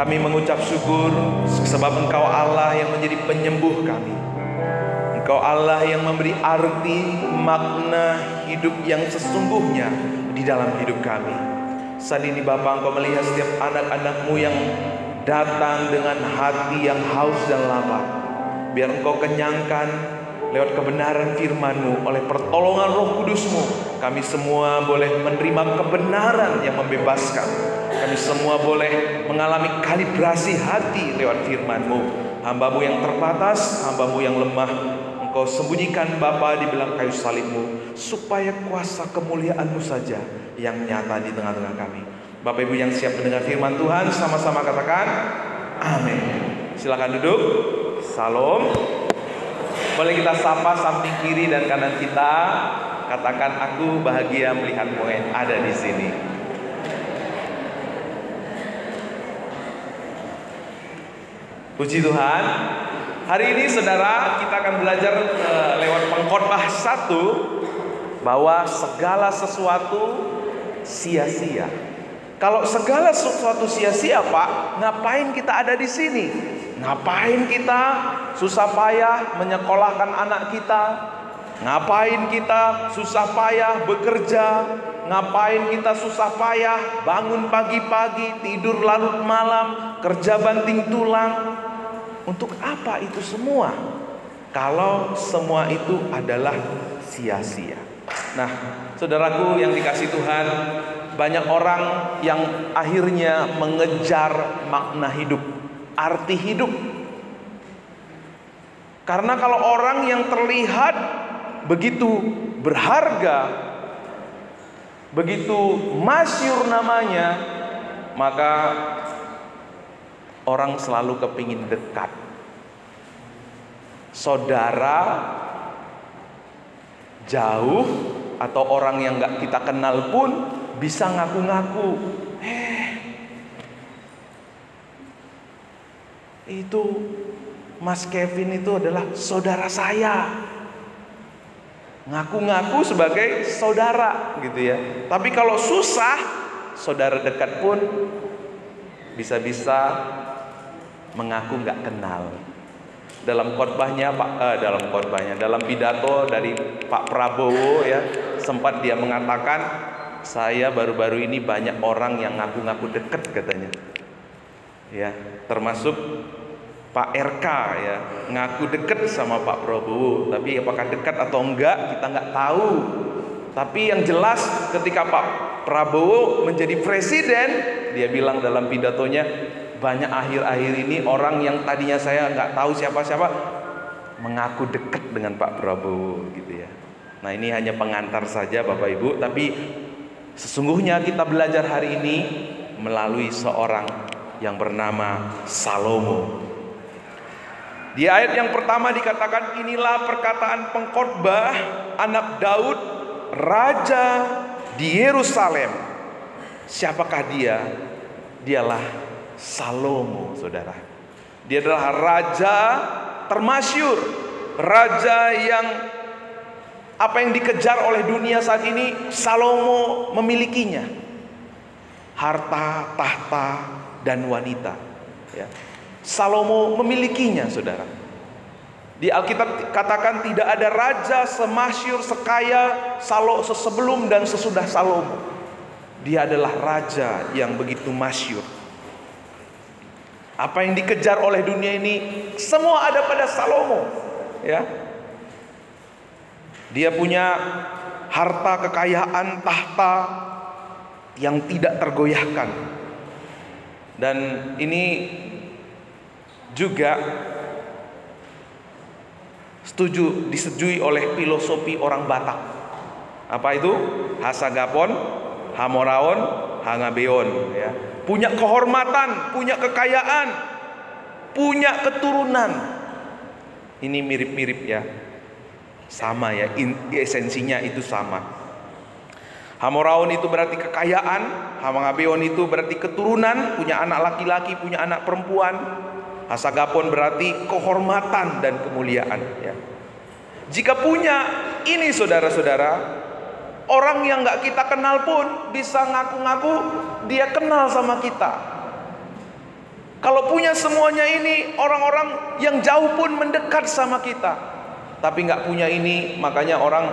Kami mengucap syukur sebab Engkau Allah yang menjadi penyembuh kami. Engkau Allah yang memberi arti makna hidup yang sesungguhnya di dalam hidup kami. Saat ini Bapa, Engkau melihat setiap anak-anak-Mu yang datang dengan hati yang haus dan lapar. Biar Engkau kenyangkan lewat kebenaran firman-Mu, oleh pertolongan Roh Kudus-Mu. Kami semua boleh menerima kebenaran yang membebaskan. Kami semua boleh mengalami kalibrasi hati lewat firman-Mu. Hamba-Mu yang terbatas, hamba-Mu yang lemah, Engkau sembunyikan Bapa di belakang kayu salib-Mu, supaya kuasa kemuliaan-Mu saja yang nyata di tengah-tengah kami. Bapak Ibu yang siap mendengar firman Tuhan, sama-sama katakan amin. Silakan duduk. Salam. Boleh kita sapa samping kiri dan kanan kita. Katakan, aku bahagia melihatmu yang ada di sini. Puji Tuhan. Hari ini saudara, kita akan belajar lewat pengkhotbah 1 bahwa segala sesuatu sia-sia. Kalau segala sesuatu sia-sia, Pak, ngapain kita ada di sini? Ngapain kita susah payah menyekolahkan anak kita? Ngapain kita susah payah bekerja? Ngapain kita susah payah bangun pagi-pagi, tidur larut malam, kerja banting tulang? Untuk apa itu semua? Kalau semua itu adalah sia-sia. Nah, saudaraku yang dikasihi Tuhan, banyak orang yang akhirnya mengejar makna hidup, arti hidup. Karena kalau orang yang terlihat begitu berharga, begitu masyhur namanya, maka orang selalu kepingin dekat. Saudara jauh atau orang yang gak kita kenal pun bisa ngaku-ngaku, itu Mas Kevin itu adalah saudara saya. Ngaku-ngaku sebagai saudara gitu ya. Tapi kalau susah, saudara dekat pun bisa-bisa mengaku nggak kenal. Dalam pidato dari Pak Prabowo ya, sempat dia mengatakan, saya baru-baru ini banyak orang yang ngaku-ngaku dekat katanya. Ya, termasuk Pak RK ya, ngaku dekat sama Pak Prabowo, tapi apakah dekat atau enggak kita nggak tahu. Tapi yang jelas ketika Pak Prabowo menjadi presiden, dia bilang dalam pidatonya, banyak akhir-akhir ini orang yang tadinya saya nggak tahu siapa-siapa mengaku dekat dengan Pak Prabowo gitu ya. Nah, ini hanya pengantar saja Bapak Ibu, tapi sesungguhnya kita belajar hari ini melalui seorang yang bernama Salomo. Di ayat yang pertama dikatakan, inilah perkataan pengkhotbah anak Daud, raja di Yerusalem. Siapakah dia? Dialah Salomo, saudara. Dia adalah raja termasyhur, raja yang apa yang dikejar oleh dunia saat ini, Salomo memilikinya. Harta, tahta, dan wanita ya. Salomo memilikinya, saudara. Di Alkitab katakan tidak ada raja semasyhur, sekaya sebelum dan sesudah Salomo. Dia adalah raja yang begitu masyhur. Apa yang dikejar oleh dunia ini semua ada pada Salomo ya. Dia punya harta, kekayaan, tahta yang tidak tergoyahkan. Dan ini juga disetujui oleh filosofi orang Batak. Apa itu? Hasagapon, Hamoraon, Hangabeon ya. Punya kehormatan, punya kekayaan, punya keturunan. Ini mirip-mirip ya. Sama ya, esensinya itu sama. Hamoraon itu berarti kekayaan, Hangabeon itu berarti keturunan, punya anak laki-laki, punya anak perempuan. Hasagapon berarti kehormatan dan kemuliaan ya. Jika punya ini saudara-saudara, orang yang gak kita kenal pun bisa ngaku-ngaku dia kenal sama kita. Kalau punya semuanya ini, orang-orang yang jauh pun mendekat sama kita. Tapi nggak punya ini, makanya orang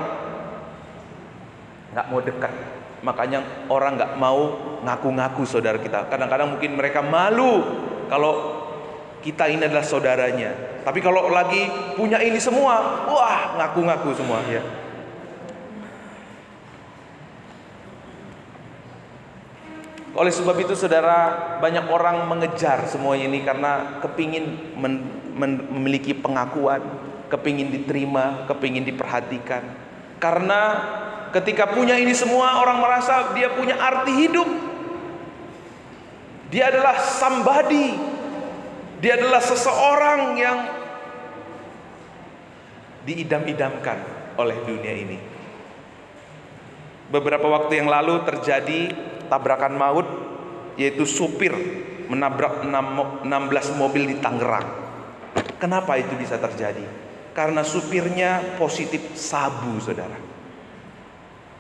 nggak mau dekat. Makanya orang nggak mau ngaku-ngaku saudara kita. Kadang-kadang mungkin mereka malu kalau kita ini adalah saudaranya. Tapi kalau lagi punya ini semua, wah, ngaku-ngaku semua ya. Oleh sebab itu saudara, banyak orang mengejar semuanya ini karena kepingin memiliki pengakuan, kepingin diterima, kepingin diperhatikan. Karena ketika punya ini semua, orang merasa dia punya arti hidup. Dia adalah somebody. Dia adalah seseorang yang diidam-idamkan oleh dunia ini. Beberapa waktu yang lalu terjadi tabrakan maut, yaitu supir menabrak 16 mobil di Tangerang. Kenapa itu bisa terjadi? Karena supirnya positif sabu saudara.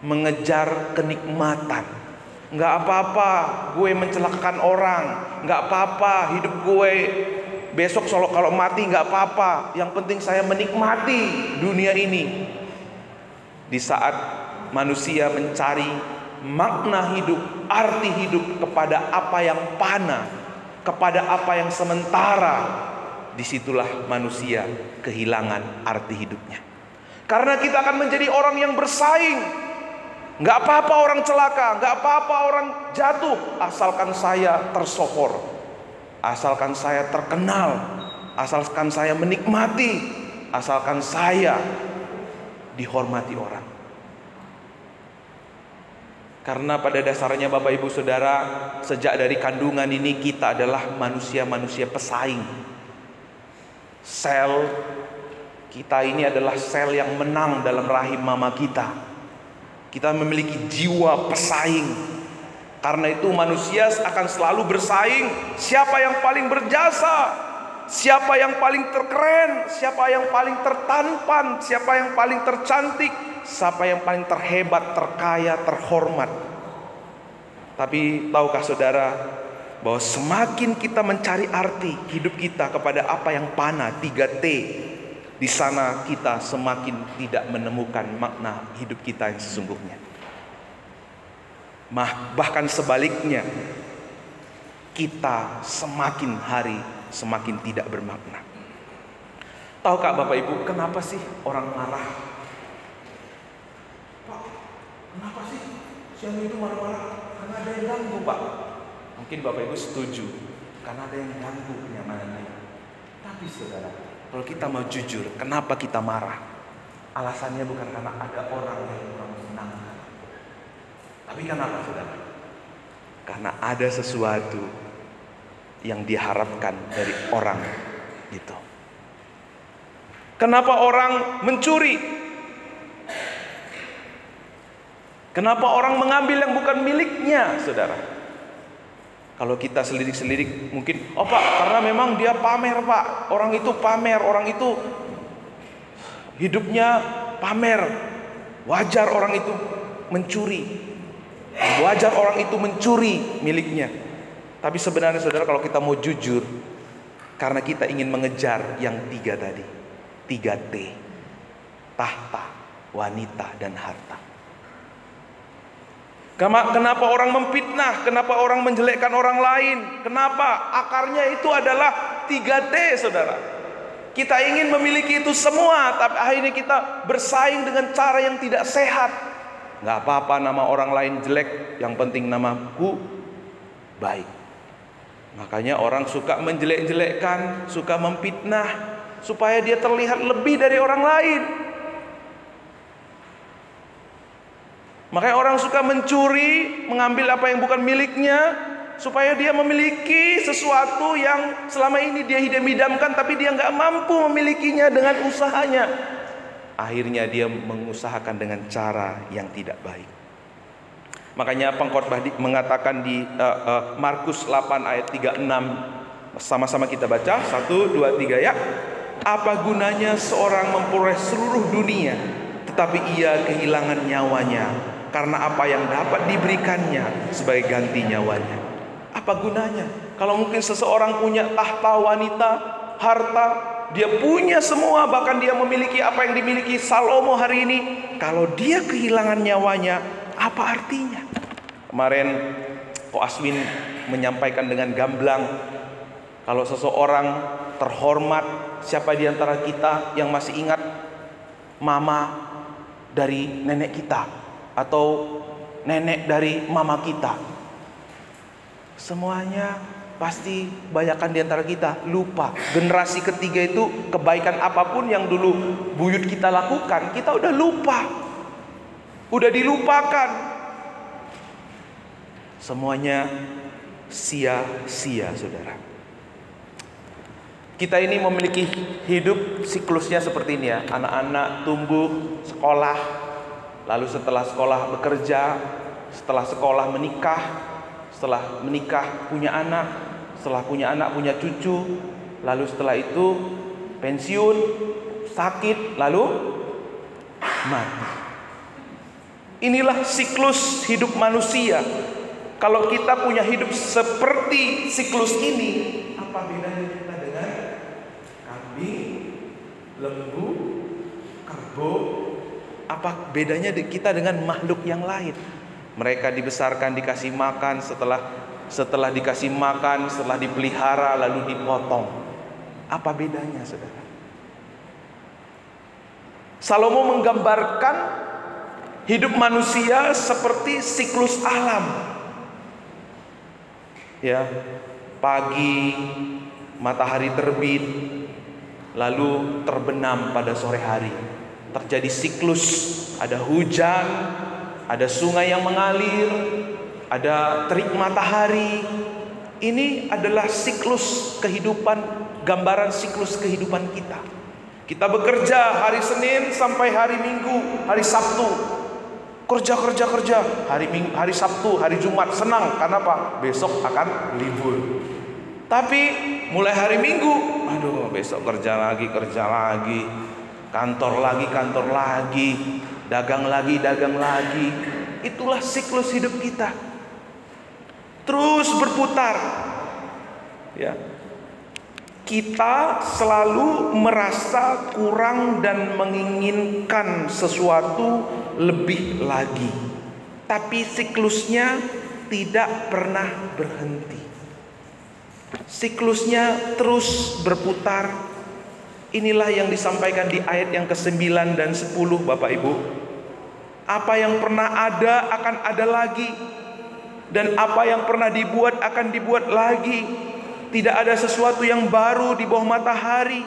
Mengejar kenikmatan. Nggak apa-apa gue mencelakakan orang, nggak apa-apa hidup gue besok kalau mati nggak apa-apa, yang penting saya menikmati dunia ini. Di saat manusia mencari makna hidup, arti hidup kepada apa yang fana, kepada apa yang sementara, disitulah manusia kehilangan arti hidupnya. Karena kita akan menjadi orang yang bersaing. Nggak apa-apa orang celaka, nggak apa-apa orang jatuh, asalkan saya tersohor, asalkan saya terkenal, asalkan saya menikmati, asalkan saya dihormati orang. Karena pada dasarnya Bapak Ibu Saudara, sejak dari kandungan ini kita adalah manusia-manusia pesaing. Sel kita ini adalah sel yang menang dalam rahim mama kita. Kita memiliki jiwa pesaing. Karena itu manusia akan selalu bersaing. Siapa yang paling berjasa, siapa yang paling terkeren, siapa yang paling tertampan, siapa yang paling tercantik, siapa yang paling terhebat, terkaya, terhormat. Tapi tahukah saudara bahwa semakin kita mencari arti hidup kita kepada apa yang fana, 3T, di sana kita semakin tidak menemukan makna hidup kita yang sesungguhnya. Bahkan sebaliknya, kita semakin hari semakin tidak bermakna. Tahukah Bapak Ibu, kenapa sih orang marah? Pak, kenapa sih siang itu marah-marah? Karena ada yang ganggu, Pak. Mungkin Bapak Ibu setuju, karena ada yang ganggu kenyamanannya. Tapi saudara, kalau kita mau jujur, kenapa kita marah? Alasannya bukan karena ada orang yang kurang menyenangkan. Tapi kenapa saudara? Karena ada sesuatu yang diharapkan dari orang itu. Kenapa orang mencuri? Kenapa orang mengambil yang bukan miliknya, saudara? Kalau kita selidik-selidik mungkin, oh Pak, karena memang dia pamer Pak. Orang itu pamer, orang itu hidupnya pamer. Wajar orang itu mencuri. Wajar orang itu mencuri miliknya. Tapi sebenarnya saudara, kalau kita mau jujur, karena kita ingin mengejar yang 3 tadi, 3T, tahta, wanita, dan harta. Kenapa orang memfitnah? Kenapa orang menjelekkan orang lain? Kenapa? Akarnya itu adalah 3T, saudara. Kita ingin memiliki itu semua, tapi akhirnya kita bersaing dengan cara yang tidak sehat. Gak apa-apa nama orang lain jelek, yang penting namaku baik. Makanya orang suka menjelek-jelekkan, suka memfitnah, supaya dia terlihat lebih dari orang lain. Makanya orang suka mencuri, mengambil apa yang bukan miliknya, supaya dia memiliki sesuatu yang selama ini dia idam-idamkan, tapi dia nggak mampu memilikinya dengan usahanya. Akhirnya dia mengusahakan dengan cara yang tidak baik. Makanya pengkhotbah mengatakan di Markus 8 ayat 36, sama-sama kita baca, 1, 2, 3 ya. Apa gunanya seorang memperoleh seluruh dunia, tetapi ia kehilangan nyawanya? Karena apa yang dapat diberikannya sebagai ganti nyawanya? Apa Apa gunanya? Kalau mungkin seseorang punya tahta wanita, harta, dia punya semua, bahkan dia memiliki apa yang dimiliki Salomo hari ini. Kalau dia kehilangan nyawanya, apa artinya? Kemarin Ko Aswin menyampaikan dengan gamblang, kalau seseorang terhormat, siapa di antara kita yang masih ingat mama dari nenek kita atau nenek dari mama kita? Semuanya pasti banyakkan di antara kita lupa. Generasi ketiga itu kebaikan apapun yang dulu buyut kita lakukan, kita udah lupa. Udah dilupakan. Semuanya sia-sia, saudara. Kita ini memiliki hidup siklusnya seperti ini ya. Anak-anak tumbuh, sekolah, lalu setelah sekolah bekerja, setelah sekolah menikah, setelah menikah punya anak, setelah punya anak punya cucu, lalu setelah itu pensiun, sakit, lalu mati. Inilah siklus hidup manusia. Kalau kita punya hidup seperti siklus ini, apa bedanya kita dengan kambing, lembu, kerbau? Apa bedanya kita dengan makhluk yang lain? Mereka dibesarkan, dikasih makan, setelah dikasih makan, setelah dipelihara, lalu dipotong. Apa bedanya, saudara? Salomo menggambarkan hidup manusia seperti siklus alam. Ya, pagi matahari terbit, lalu terbenam pada sore hari. Terjadi siklus, ada hujan, ada sungai yang mengalir, ada terik matahari. Ini adalah siklus kehidupan, gambaran siklus kehidupan kita. Kita bekerja hari Senin sampai hari Minggu, hari Sabtu. Kerja. Hari Sabtu, hari Jumat senang. Karena apa? Besok akan libur. Tapi mulai hari Minggu, aduh besok kerja lagi. Kantor lagi. Dagang lagi. Itulah siklus hidup kita. Terus berputar. Ya. Kita selalu merasa kurang dan menginginkan sesuatu lebih lagi. Tapi siklusnya tidak pernah berhenti. Siklusnya terus berputar. Inilah yang disampaikan di ayat yang ke-9 dan 10, Bapak Ibu. Apa yang pernah ada akan ada lagi, dan apa yang pernah dibuat akan dibuat lagi. Tidak ada sesuatu yang baru di bawah matahari.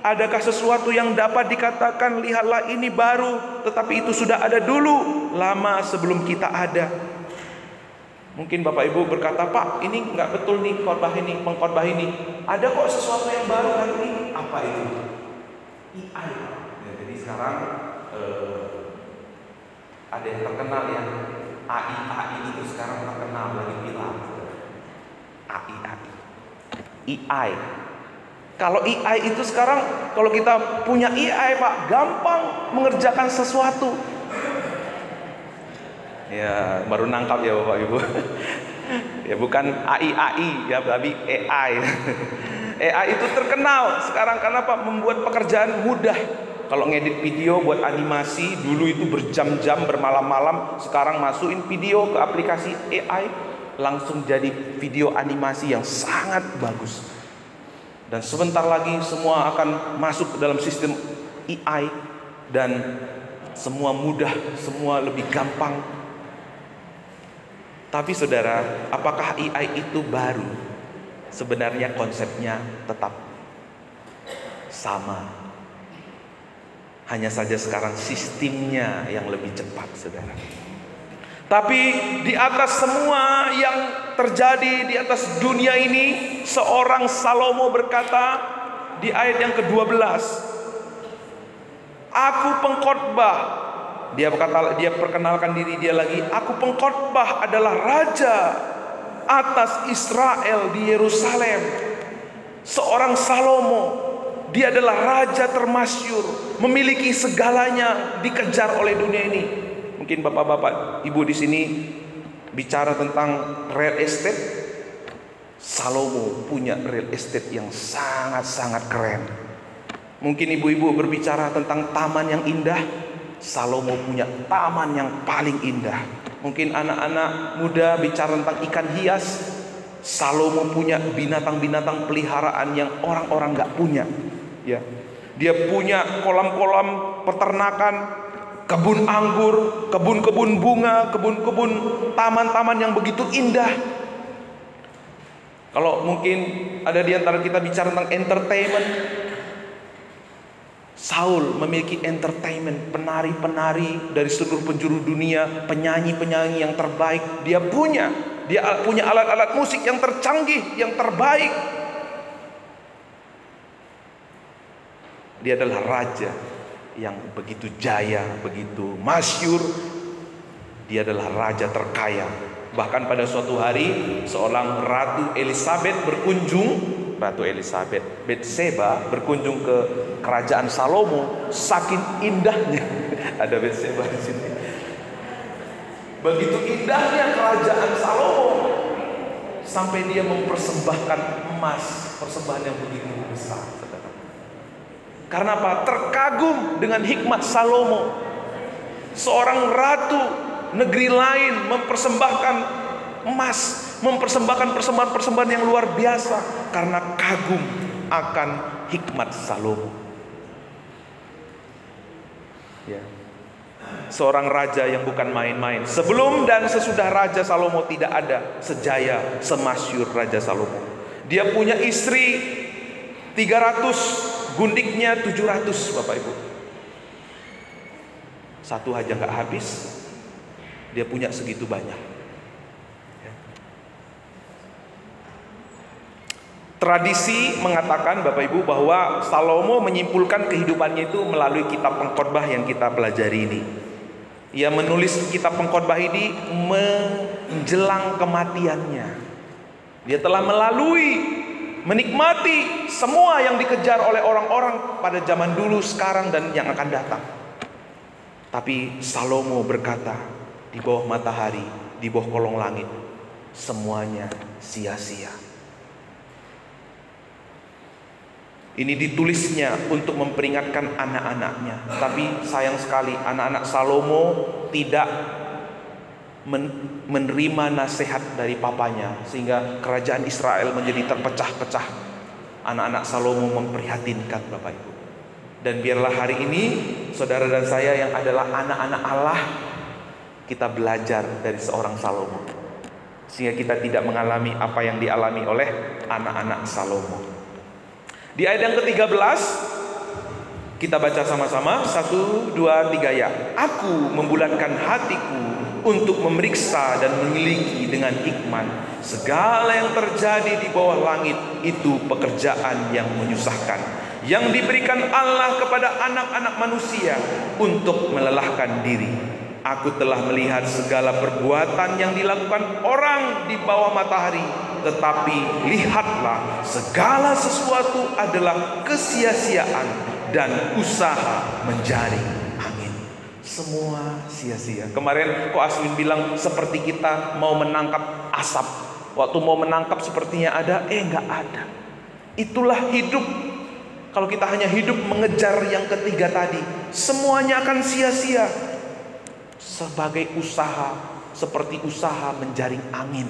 Adakah sesuatu yang dapat dikatakan lihatlah ini baru, tetapi itu sudah ada dulu, lama sebelum kita ada. Mungkin Bapak Ibu berkata, Pak, ini nggak betul nih pengkhotbah ini. Ada kok sesuatu yang baru hari ini. Apa itu? AI. Ya, jadi sekarang ada yang terkenal ya, AI itu sekarang terkenal lagi viral. AI. Kalau AI itu sekarang, kalau kita punya AI, Pak, gampang mengerjakan sesuatu. Ya, baru nangkap ya Bapak Ibu. Ya bukan AI ya, tapi AI. AI itu terkenal sekarang karena apa? Membuat pekerjaan mudah. Kalau ngedit video buat animasi dulu itu berjam-jam, bermalam-malam, sekarang masukin video ke aplikasi AI, langsung jadi video animasi yang sangat bagus. Dan sebentar lagi semua akan masuk ke dalam sistem AI dan semua mudah, semua lebih gampang. Tapi saudara, apakah AI itu baru? Sebenarnya konsepnya tetap sama. Hanya saja sekarang sistemnya yang lebih cepat, saudara. Tapi di atas semua yang terjadi di atas dunia ini, seorang Salomo berkata di ayat yang ke-12, aku pengkhotbah. Dia perkenalkan diri dia lagi. Aku pengkhotbah adalah raja atas Israel di Yerusalem. Seorang Salomo, dia adalah raja termasyhur, memiliki segalanya, dikejar oleh dunia ini. Mungkin bapak-bapak, ibu di sini bicara tentang real estate, Salomo punya real estate yang sangat-sangat keren. Mungkin ibu-ibu berbicara tentang taman yang indah, Salomo punya taman yang paling indah. Mungkin anak-anak muda bicara tentang ikan hias, Salomo punya binatang-binatang peliharaan yang orang-orang gak punya. Ya, dia punya kolam-kolam peternakan, kebun anggur, kebun-kebun bunga, kebun-kebun taman-taman yang begitu indah. Kalau mungkin ada di antara kita bicara tentang entertainment, Saul memiliki entertainment, penari-penari dari seluruh penjuru dunia, penyanyi-penyanyi yang terbaik. Dia punya alat-alat musik yang tercanggih, yang terbaik. Dia adalah raja yang begitu jaya, begitu masyhur. Dia adalah raja terkaya. Bahkan pada suatu hari seorang Ratu Elizabeth Bathsheba berkunjung ke kerajaan Salomo. Saking indahnya, ada Bathsheba di sini. Begitu indahnya kerajaan Salomo sampai dia mempersembahkan emas, persembahan yang begitu besar. Karena apa? Terkagum dengan hikmat Salomo. Seorang ratu negeri lain mempersembahkan emas, mempersembahkan persembahan-persembahan yang luar biasa karena kagum akan hikmat Salomo. Ya. Seorang raja yang bukan main-main. Sebelum dan sesudah Raja Salomo tidak ada sejaya, semasyhur Raja Salomo. Dia punya istri 300, gundiknya 700, Bapak Ibu. Satu aja gak habis, dia punya segitu banyak. Tradisi mengatakan, Bapak Ibu, bahwa Salomo menyimpulkan kehidupannya itu melalui kitab Pengkhotbah yang kita pelajari ini. Ia menulis kitab Pengkhotbah ini menjelang kematiannya. Dia telah menikmati semua yang dikejar oleh orang-orang pada zaman dulu, sekarang, dan yang akan datang. Tapi Salomo berkata, di bawah matahari, di bawah kolong langit, semuanya sia-sia. Ini ditulisnya untuk memperingatkan anak-anaknya. Tapi sayang sekali anak-anak Salomo tidak menerima nasihat dari papanya, sehingga kerajaan Israel menjadi terpecah-pecah. Anak-anak Salomo memprihatinkan, Bapak Ibu. Dan biarlah hari ini saudara dan saya yang adalah anak-anak Allah, kita belajar dari seorang Salomo, sehingga kita tidak mengalami apa yang dialami oleh anak-anak Salomo. Di ayat yang ke-13 kita baca sama-sama, 1, 2, 3 ya. Aku membulatkan hatiku untuk memeriksa dan memiliki dengan hikmat segala yang terjadi di bawah langit. Itu pekerjaan yang menyusahkan, yang diberikan Allah kepada anak-anak manusia untuk melelahkan diri. Aku telah melihat segala perbuatan yang dilakukan orang di bawah matahari, tetapi lihatlah, segala sesuatu adalah kesia-siaan dan usaha menjaring angin. Semua sia-sia. Kemarin Ko Aswin bilang seperti kita mau menangkap asap. Waktu mau menangkap sepertinya ada, nggak ada. Itulah hidup. Kalau kita hanya hidup mengejar yang ketiga tadi, semuanya akan sia-sia. Sebagai usaha, seperti usaha menjaring angin.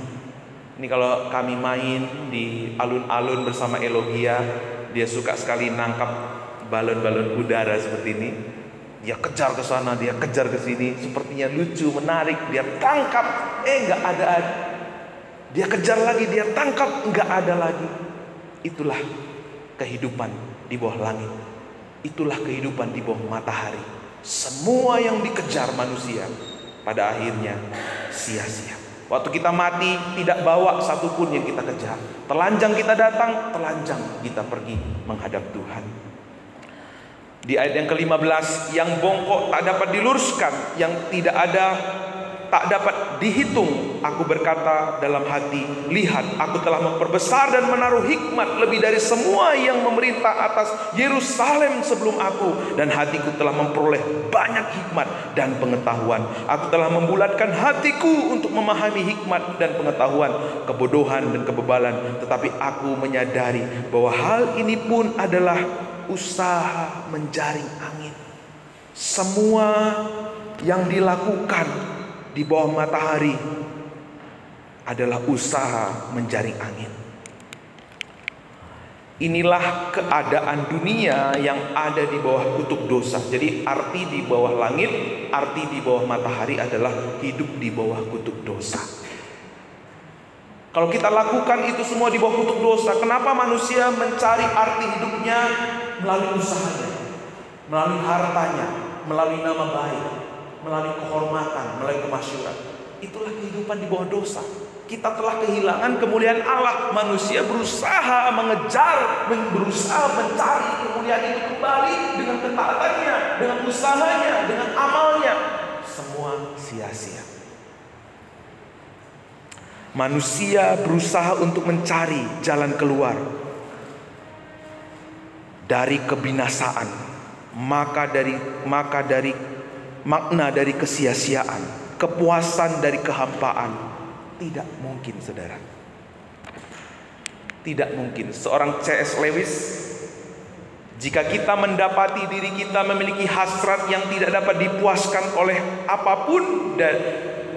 Ini kalau kami main di alun-alun bersama Elogia, dia suka sekali nangkap balon-balon udara seperti ini. Dia kejar ke sana, dia kejar ke sini, sepertinya lucu, menarik. Dia tangkap, nggak ada. Dia kejar lagi, dia tangkap, nggak ada lagi. Itulah kehidupan di bawah langit. Itulah kehidupan di bawah matahari. Semua yang dikejar manusia pada akhirnya sia-sia. Waktu kita mati tidak bawa satupun yang kita kejar. Telanjang kita datang, telanjang kita pergi menghadap Tuhan. Di ayat yang ke-15, yang bongkok tak dapat diluruskan, yang tidak ada tak dapat dihitung. Aku berkata dalam hati, lihat, aku telah memperbesar dan menaruh hikmat lebih dari semua yang memerintah atas Yerusalem sebelum aku, dan hatiku telah memperoleh banyak hikmat dan pengetahuan. Aku telah membulatkan hatiku untuk memahami hikmat dan pengetahuan, kebodohan dan kebebalan. Tetapi aku menyadari bahwa hal ini pun adalah usaha menjaring angin. Semua yang dilakukan di bawah matahari adalah usaha menjaring angin. Inilah keadaan dunia yang ada di bawah kutub dosa. Jadi arti di bawah langit, arti di bawah matahari adalah hidup di bawah kutub dosa. Kalau kita lakukan itu semua di bawah kutub dosa, kenapa manusia mencari arti hidupnya melalui usahanya, melalui hartanya, melalui nama baik, melalui kehormatan, melalui kemasyhuran? Itulah kehidupan di bawah dosa. Kita telah kehilangan kemuliaan Allah. Manusia berusaha mengejar, berusaha mencari kemuliaan itu kembali dengan ketaatannya, dengan usahanya, dengan amalnya. Semua sia-sia. Manusia berusaha untuk mencari jalan keluar dari kebinasaan, maka dari makna dari kesia-siaan, kepuasan dari kehampaan. Tidak mungkin, saudara. Tidak mungkin. Seorang C.S. Lewis, jika kita mendapati diri kita memiliki hasrat yang tidak dapat dipuaskan oleh apapun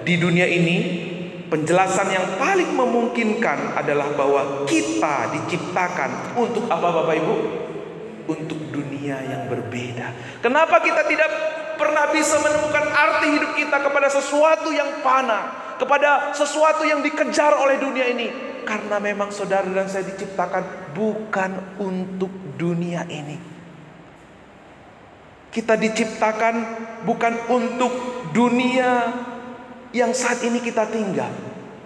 di dunia ini, penjelasan yang paling memungkinkan adalah bahwa kita diciptakan untuk apa, Bapak Ibu? Untuk dunia yang berbeda. Kenapa kita tidak pernah bisa menemukan arti hidup kita kepada sesuatu yang fana, kepada sesuatu yang dikejar oleh dunia ini? Karena memang saudara dan saya diciptakan bukan untuk dunia ini. Kita diciptakan bukan untuk dunia yang saat ini kita tinggal,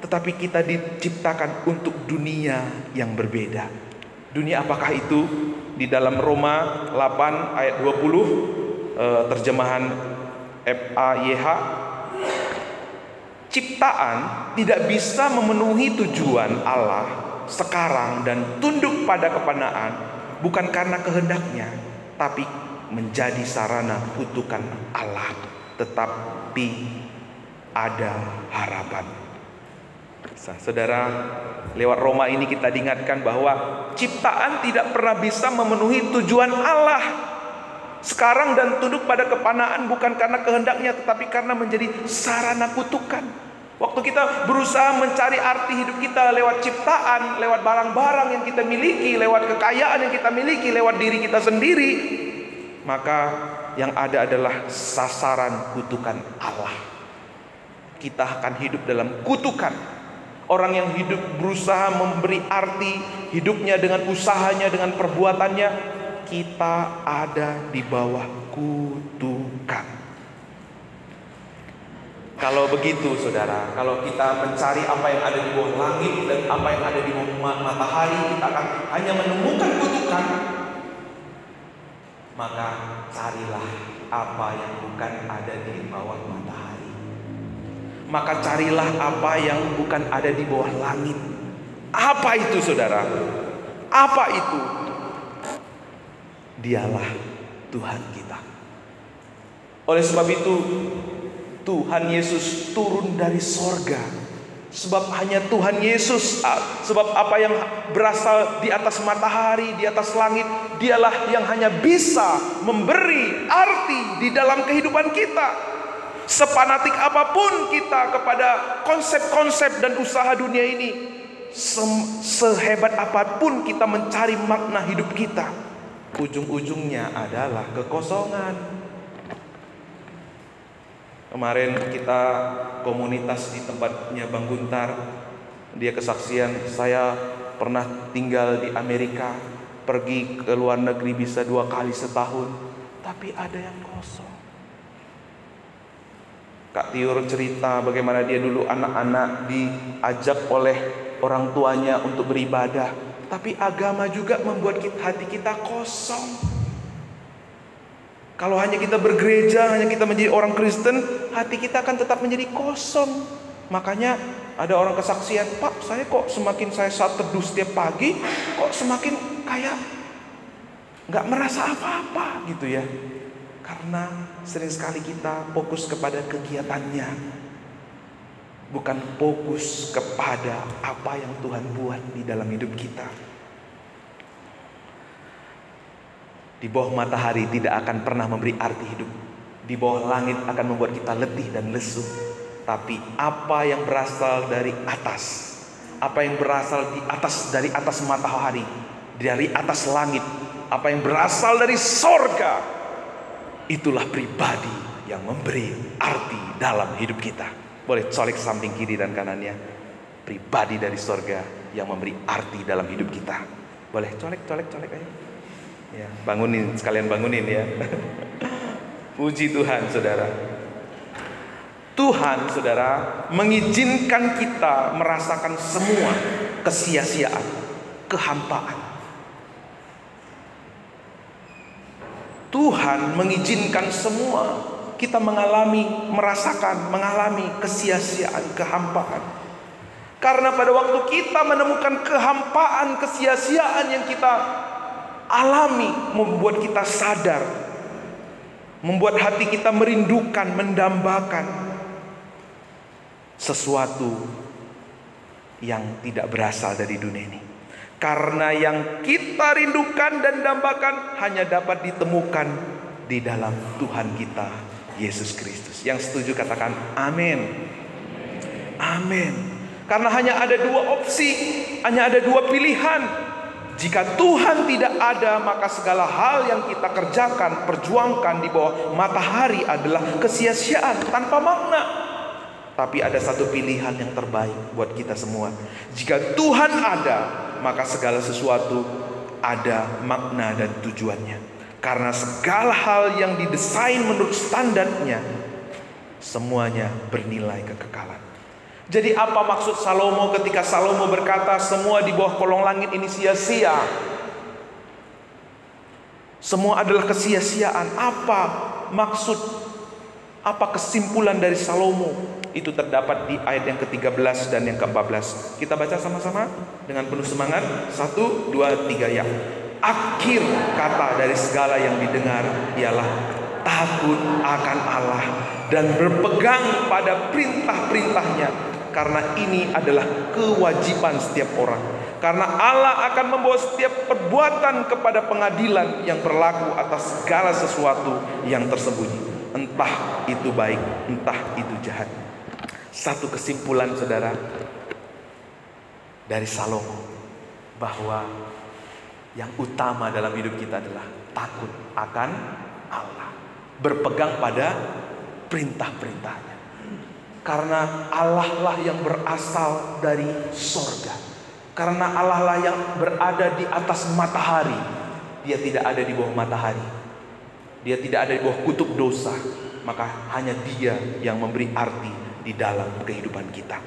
tetapi kita diciptakan untuk dunia yang berbeda. Dunia apakah itu? Di dalam Roma 8 ayat 20, terjemahan FAYH, ciptaan tidak bisa memenuhi tujuan Allah sekarang dan tunduk pada kepenaan bukan karena kehendaknya, tapi menjadi sarana kutukan Allah. Tetapi ada harapan. Saudara, lewat Roma ini kita diingatkan bahwa ciptaan tidak pernah bisa memenuhi tujuan Allah sekarang dan tunduk pada kepanaan bukan karena kehendaknya, tetapi karena menjadi sarana kutukan. Waktu kita berusaha mencari arti hidup kita lewat ciptaan, lewat barang-barang yang kita miliki, lewat kekayaan yang kita miliki, lewat diri kita sendiri, maka yang ada adalah sasaran kutukan Allah. Kita akan hidup dalam kutukan. Orang yang hidup berusaha memberi arti hidupnya dengan usahanya, dengan perbuatannya, kita ada di bawah kutukan. Kalau begitu, saudara, kalau kita mencari apa yang ada di bawah langit dan apa yang ada di bawah matahari, kita akan hanya menemukan kutukan. Maka carilah apa yang bukan ada di bawah matahari. Maka carilah apa yang bukan ada di bawah langit. Apa itu, saudara? Apa itu? Dialah Tuhan kita. Oleh sebab itu, Tuhan Yesus turun dari sorga. Sebab hanya Tuhan Yesus, sebab apa yang berasal di atas matahari, di atas langit, dialah yang hanya bisa memberi arti di dalam kehidupan kita. Sepanatik apapun kita kepada konsep-konsep dan usaha dunia ini, sehebat apapun kita mencari makna hidup kita, ujung-ujungnya adalah kekosongan. Kemarin kita komunitas di tempatnya Bang Guntar, dia kesaksian, saya pernah tinggal di Amerika, pergi ke luar negeri bisa 2 kali setahun, tapi ada yang kosong. Kak Tiur cerita bagaimana dia dulu anak-anak diajak oleh orang tuanya untuk beribadah, tapi agama juga membuat hati kita kosong. Kalau hanya kita bergereja, hanya kita menjadi orang Kristen, hati kita akan tetap menjadi kosong. Makanya ada orang kesaksian, Pak, saya kok semakin saya saat teduh setiap pagi, kok semakin kayak nggak merasa apa-apa gitu ya. Karena sering sekali kita fokus kepada kegiatannya, bukan fokus kepada apa yang Tuhan buat di dalam hidup kita. Di bawah matahari tidak akan pernah memberi arti hidup. Di bawah langit akan membuat kita letih dan lesu. Tapi apa yang berasal dari atas, apa yang berasal dari atas matahari, dari atas langit, apa yang berasal dari sorga, itulah pribadi yang memberi arti dalam hidup kita. Boleh colek samping kiri dan kanannya. Pribadi dari sorga yang memberi arti dalam hidup kita. Boleh colek ayo. Ya, bangunin, sekalian bangunin ya. Puji Tuhan, saudara. Tuhan, saudara, mengizinkan kita merasakan semua kesia-siaan, kehampaan. Tuhan mengizinkan semua kita mengalami kesia-siaan, kehampaan. Karena pada waktu kita menemukan kehampaan, kesia-siaan yang kita alami, membuat kita sadar, membuat hati kita merindukan, mendambakan sesuatu yang tidak berasal dari dunia ini. Karena yang kita rindukan dan dambakan hanya dapat ditemukan di dalam Tuhan kita Yesus Kristus. Yang setuju katakan amin. Amin. Karena hanya ada dua opsi, hanya ada dua pilihan. Jika Tuhan tidak ada, maka segala hal yang kita kerjakan, perjuangkan di bawah matahari adalah kesia-siaan, tanpa makna. Tapi ada satu pilihan yang terbaik buat kita semua. Jika Tuhan ada, maka segala sesuatu ada makna dan tujuannya. Karena segala hal yang didesain menurut standarnya, semuanya bernilai kekekalan. Jadi apa maksud Salomo ketika Salomo berkata semua di bawah kolong langit ini sia-sia? Semua adalah kesia-siaan. Apa maksud, apa kesimpulan dari Salomo? Itu terdapat di ayat yang ke-13 dan yang ke-14. Kita baca sama-sama dengan penuh semangat. 1, 2, 3 ya. Akhir kata dari segala yang didengar ialah takut akan Allah dan berpegang pada perintah-perintahnya. Karena ini adalah kewajiban setiap orang. Karena Allah akan membawa setiap perbuatan kepada pengadilan yang berlaku atas segala sesuatu yang tersembunyi. Entah itu baik, entah itu jahat. Satu kesimpulan, saudara, dari Salomo, bahwa yang utama dalam hidup kita adalah takut akan Allah, berpegang pada perintah-perintahnya. Karena Allah lah yang berasal dari sorga. Karena Allah lah yang berada di atas matahari. Dia tidak ada di bawah matahari. Dia tidak ada di bawah kutub dosa. Maka hanya Dia yang memberi arti di dalam kehidupan kita.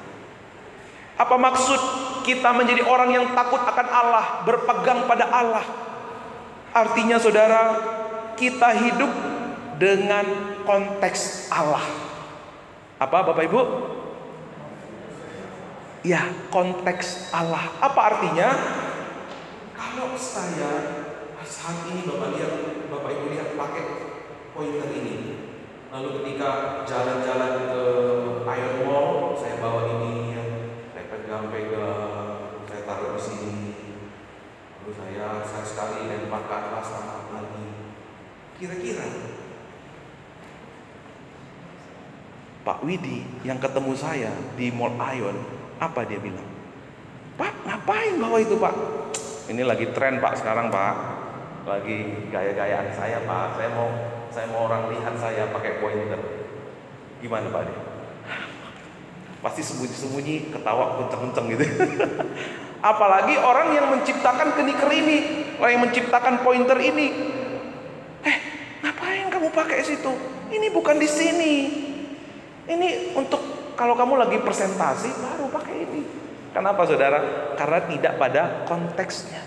Apa maksud kita menjadi orang yang takut akan Allah, berpegang pada Allah? Artinya, saudara, kita hidup dengan konteks Allah. Apa Bapak Ibu? Ya, konteks Allah. Apa artinya? Kalau saya saat ini Bapak Ibu lihat pakai pointer ini, lalu ketika jalan-jalan ke Iron Mall, saya bawa ini ya, saya pegang-pegang, saya taruh di sini, lalu saya sekali lempar ke atas lagi. Kira-kira Pak Widi yang ketemu saya di Mall Ion, apa dia bilang? Pak, ngapain bawa itu Pak? Ini lagi tren Pak sekarang Pak, lagi gaya-gayaan saya Pak. Saya mau orang lihat saya pakai pointer. Gimana Pak dia? Pasti sembunyi-sembunyi ketawa kenceng-kenceng gitu. Apalagi orang yang menciptakan sneaker ini, orang yang menciptakan pointer ini. Ngapain kamu pakai situ? Ini bukan di sini. Ini untuk kalau kamu lagi presentasi baru pakai ini. Kenapa saudara? Karena tidak pada konteksnya.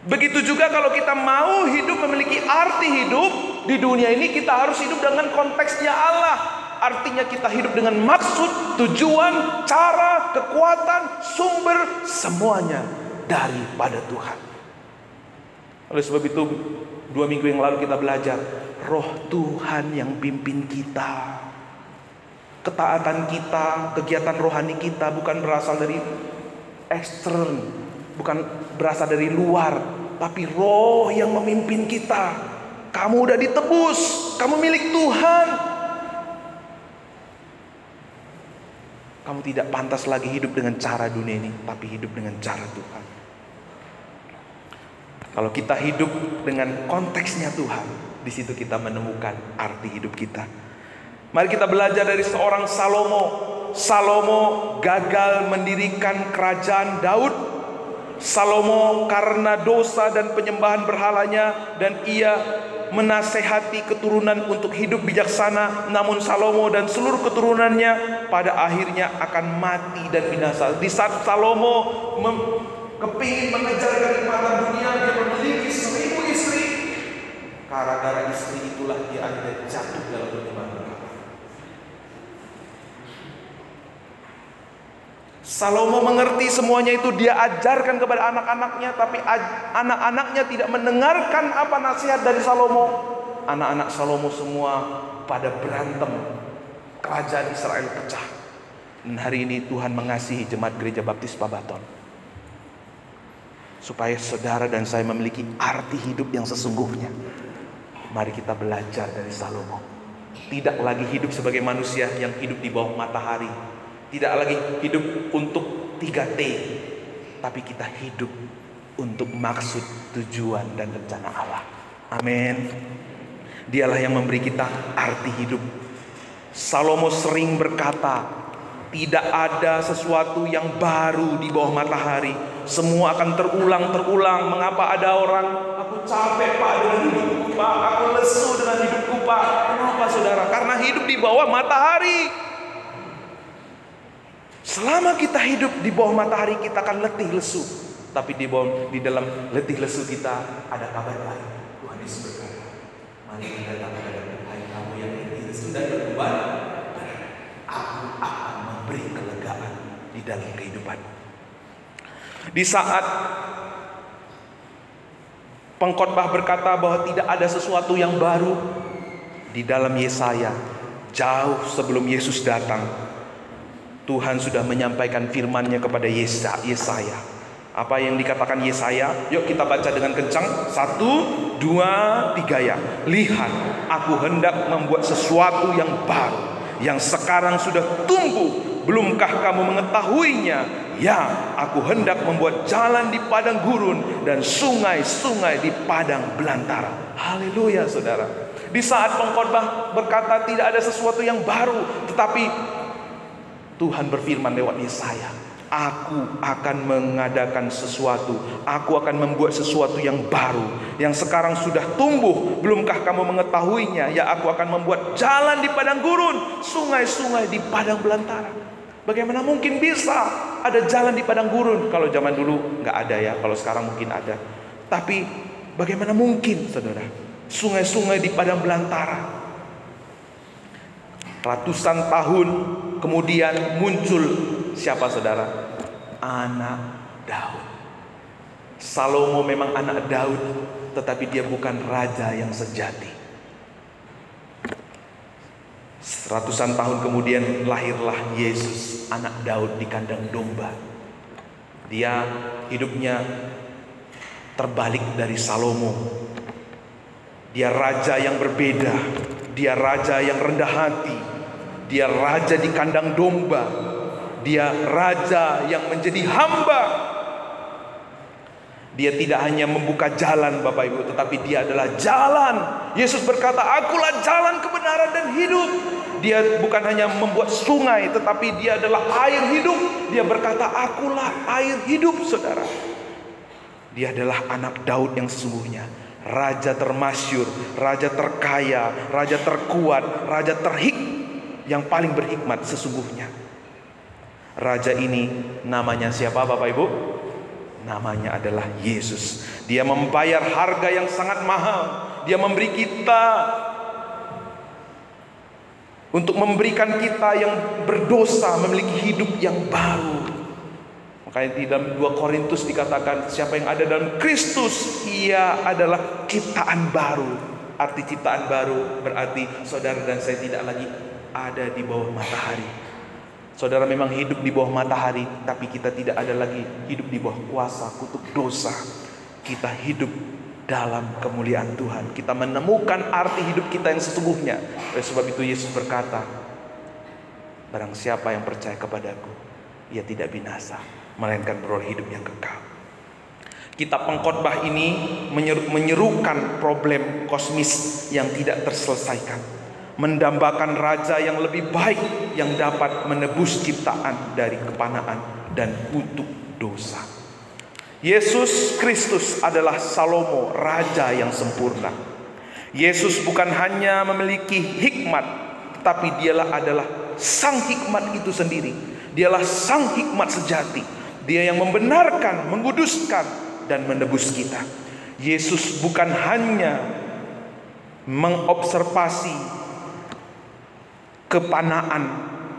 Begitu juga kalau kita mau hidup memiliki arti hidup di dunia ini, kita harus hidup dengan konteksnya Allah. Artinya kita hidup dengan maksud, tujuan, cara, kekuatan, sumber, semuanya daripada Tuhan. Oleh sebab itu 2 minggu yang lalu kita belajar, Roh Tuhan yang pimpin kita. Ketaatan kita, kegiatan rohani kita bukan berasal dari ekstern, bukan berasal dari luar, tapi Roh yang memimpin kita. Kamu udah ditebus, kamu milik Tuhan. Kamu tidak pantas lagi hidup dengan cara dunia ini, tapi hidup dengan cara Tuhan. Kalau kita hidup dengan konteksnya Tuhan, di situ kita menemukan arti hidup kita. Mari kita belajar dari seorang Salomo. Salomo gagal mendirikan kerajaan Daud. Salomo karena dosa dan penyembahan berhalanya, dan ia menasehati keturunan untuk hidup bijaksana. Namun Salomo dan seluruh keturunannya pada akhirnya akan mati dan binasa. Di saat Salomo kepingin mengejar kenikmatan dunia, dia memiliki 1000 istri. Gara-gara istri itulah dia akhirnya jatuh dalam penyembahan berhala. Salomo mengerti semuanya itu, dia ajarkan kepada anak-anaknya, tapi anak-anaknya tidak mendengarkan apa nasihat dari Salomo. Anak-anak Salomo semua pada berantem. Kerajaan Israel pecah. Dan hari ini Tuhan mengasihi jemaat Gereja Baptis Babaton, supaya saudara dan saya memiliki arti hidup yang sesungguhnya. Mari kita belajar dari Salomo. Tidak lagi hidup sebagai manusia yang hidup di bawah matahari. Tidak lagi hidup untuk 3T, tapi kita hidup untuk maksud, tujuan, dan rencana Allah. Amin. Dialah yang memberi kita arti hidup. Salomo sering berkata, tidak ada sesuatu yang baru di bawah matahari. Semua akan terulang. Mengapa ada orang, aku capek Pak dengan hidupku Pak, aku lesu dengan hidupku Pak. Kenapa saudara? Karena hidup di bawah matahari. Selama kita hidup di bawah matahari, kita akan letih lesu. Tapi di dalam letih lesu kita ada kabar baik. Tuhan Yesus berkata, mari kita datang kepada hai kamu yang letih lesu dan berbeban, aku akan memberi kelegaan di dalam kehidupan. Di saat pengkhotbah berkata bahwa tidak ada sesuatu yang baru, di dalam Yesaya, jauh sebelum Yesus datang, Tuhan sudah menyampaikan firman-Nya kepada Yesaya. Apa yang dikatakan Yesaya? Yuk kita baca dengan kencang. 1, 2, 3 ya. Lihat, aku hendak membuat sesuatu yang baru, yang sekarang sudah tumbuh. Belumkah kamu mengetahuinya? Ya, aku hendak membuat jalan di padang gurun dan sungai-sungai di padang belantara. Haleluya saudara. Di saat pengkhotbah berkata tidak ada sesuatu yang baru, tetapi Tuhan berfirman lewat Yesaya, aku akan mengadakan sesuatu, aku akan membuat sesuatu yang baru, yang sekarang sudah tumbuh. Belumkah kamu mengetahuinya? Ya, aku akan membuat jalan di padang gurun, sungai-sungai di padang belantara. Bagaimana mungkin bisa ada jalan di padang gurun? Kalau zaman dulu nggak ada ya, kalau sekarang mungkin ada. Tapi bagaimana mungkin saudara, sungai-sungai di padang belantara? Ratusan tahun kemudian muncul siapa saudara? Anak Daud. Salomo memang anak Daud, tetapi dia bukan raja yang sejati. Ratusan tahun kemudian lahirlah Yesus, anak Daud di kandang domba. Dia hidupnya terbalik dari Salomo. Dia raja yang berbeda. Dia raja yang rendah hati. Dia raja di kandang domba. Dia raja yang menjadi hamba. Dia tidak hanya membuka jalan Bapak Ibu, tetapi dia adalah jalan. Yesus berkata, akulah jalan, kebenaran, dan hidup. Dia bukan hanya membuat sungai, tetapi dia adalah air hidup. Dia berkata, akulah air hidup saudara. Dia adalah anak Daud yang sesungguhnya. Raja termasyur, raja terkaya, raja terkuat, raja yang paling berhikmat sesungguhnya. Raja ini namanya siapa Bapak Ibu? Namanya adalah Yesus. Dia membayar harga yang sangat mahal. Dia memberi kita, untuk memberikan kita yang berdosa memiliki hidup yang baru. Makanya di dalam 2 Korintus dikatakan, siapa yang ada dalam Kristus, ia adalah ciptaan baru. Arti ciptaan baru berarti saudara dan saya tidak lagi ada di bawah matahari. Saudara memang hidup di bawah matahari, tapi kita tidak ada lagi hidup di bawah kuasa kutuk dosa. Kita hidup dalam kemuliaan Tuhan. Kita menemukan arti hidup kita yang sesungguhnya. Oleh sebab itu Yesus berkata, barang siapa yang percaya kepadaku, ia tidak binasa, melainkan beroleh hidup yang kekal. Kitab Pengkhotbah ini menyerukan problem kosmis yang tidak terselesaikan, mendambakan raja yang lebih baik yang dapat menebus ciptaan dari kepanaan dan kutuk dosa. Yesus Kristus adalah Salomo, raja yang sempurna. Yesus bukan hanya memiliki hikmat, tapi dialah adalah sang hikmat itu sendiri. Dialah sang hikmat sejati. Dia yang membenarkan, menguduskan, dan menebus kita. Yesus bukan hanya mengobservasi kepanaan,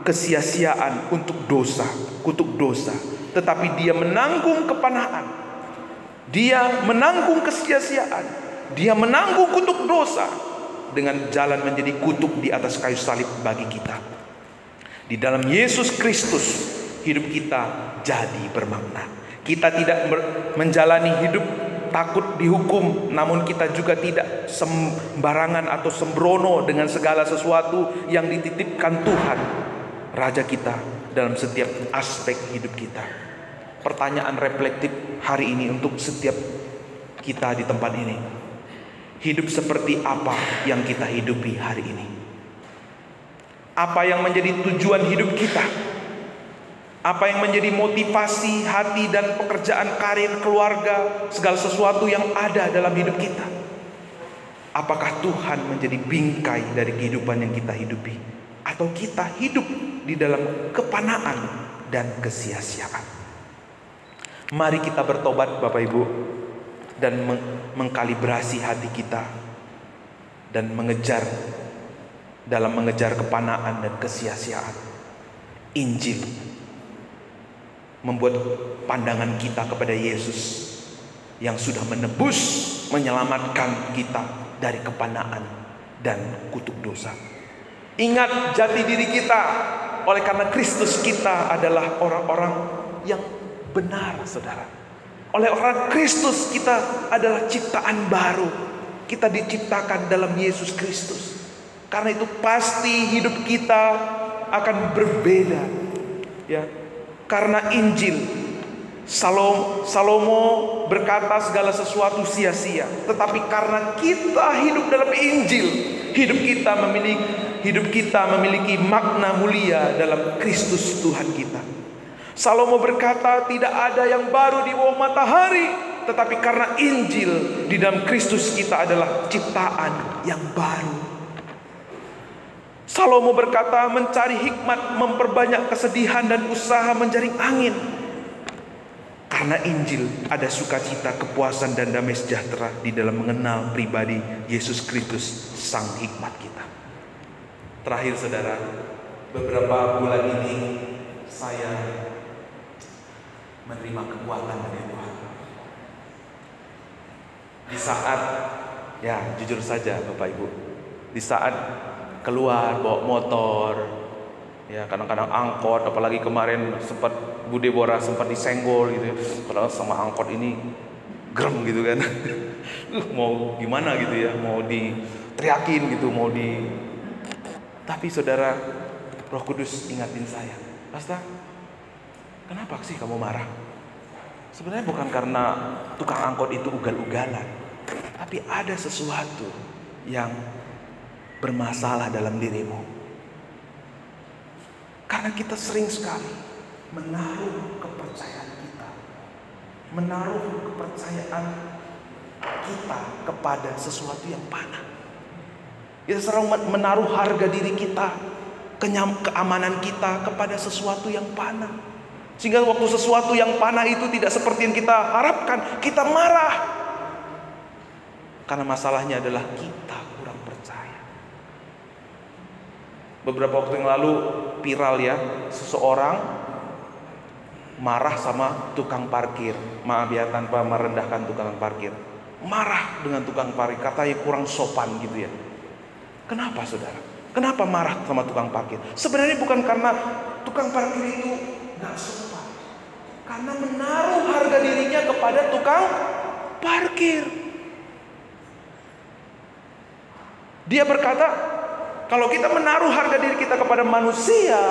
kesia-siaan untuk dosa, kutuk dosa, tetapi dia menanggung kepanaan, dia menanggung kesia-siaan, dia menanggung kutuk dosa dengan jalan menjadi kutuk di atas kayu salib bagi kita. Di dalam Yesus Kristus hidup kita jadi bermakna. Kita tidak menjalani hidup takut dihukum, namun kita juga tidak sembarangan atau sembrono dengan segala sesuatu yang dititipkan Tuhan, Raja kita, dalam setiap aspek hidup kita. Pertanyaan reflektif hari ini untuk setiap kita di tempat ini. Hidup seperti apa yang kita hidupi hari ini? Apa yang menjadi tujuan hidup kita? Apa yang menjadi motivasi hati dan pekerjaan, karir, keluarga, segala sesuatu yang ada dalam hidup kita? Apakah Tuhan menjadi bingkai dari kehidupan yang kita hidupi? Atau kita hidup di dalam kepanaan dan kesia-siaan? Mari kita bertobat Bapak Ibu, dan mengkalibrasi hati kita, dan dalam mengejar kepanaan dan kesia-siaan. Injil membuat pandangan kita kepada Yesus yang sudah menebus, menyelamatkan kita dari kepanaan dan kutuk dosa. Ingat jati diri kita, oleh karena Kristus kita adalah orang-orang yang benar, saudara. Oleh orang Kristus kita adalah ciptaan baru. Kita diciptakan dalam Yesus Kristus. Karena itu pasti hidup kita akan berbeda, ya. Karena Injil, Salomo berkata segala sesuatu sia-sia, tetapi karena kita hidup dalam Injil, hidup kita memiliki makna mulia dalam Kristus Tuhan kita. Salomo berkata, tidak ada yang baru di bawah matahari, tetapi karena Injil, di dalam Kristus kita adalah ciptaan yang baru. Salomo berkata, mencari hikmat memperbanyak kesedihan dan usaha menjaring angin. Karena Injil ada sukacita, kepuasan dan damai sejahtera di dalam mengenal pribadi Yesus Kristus, sang hikmat kita. Terakhir saudara, beberapa bulan ini saya menerima kekuatan dari Tuhan. Di saat, ya jujur saja Bapak Ibu, di saat keluar bawa motor, ya kadang-kadang angkot, apalagi kemarin sempat Bu Deborah sempat disenggol gitu ya. Kalau sama angkot ini gerem gitu kan. Mau gimana gitu ya, mau diteriakin gitu, tapi saudara, Roh Kudus ingatin saya, Pastor, kenapa sih kamu marah? Sebenarnya bukan karena tukang angkot itu ugal-ugalan, tapi ada sesuatu yang bermasalah dalam dirimu. Karena kita sering sekali menaruh kepercayaan kita kepada sesuatu yang panah. Kita sering menaruh harga diri kita, keamanan kita kepada sesuatu yang panah. Sehingga waktu sesuatu yang panah itu tidak seperti yang kita harapkan, kita marah. Karena masalahnya adalah kita kurang percaya. Beberapa waktu yang lalu viral ya, seseorang marah sama tukang parkir. Maaf ya, tanpa merendahkan tukang parkir. Marah dengan tukang parkir, katanya kurang sopan gitu ya. Kenapa saudara? Kenapa marah sama tukang parkir? Sebenarnya bukan karena tukang parkir itu gak sopan, karena menaruh harga dirinya kepada tukang parkir. Dia berkata, kalau kita menaruh harga diri kita kepada manusia,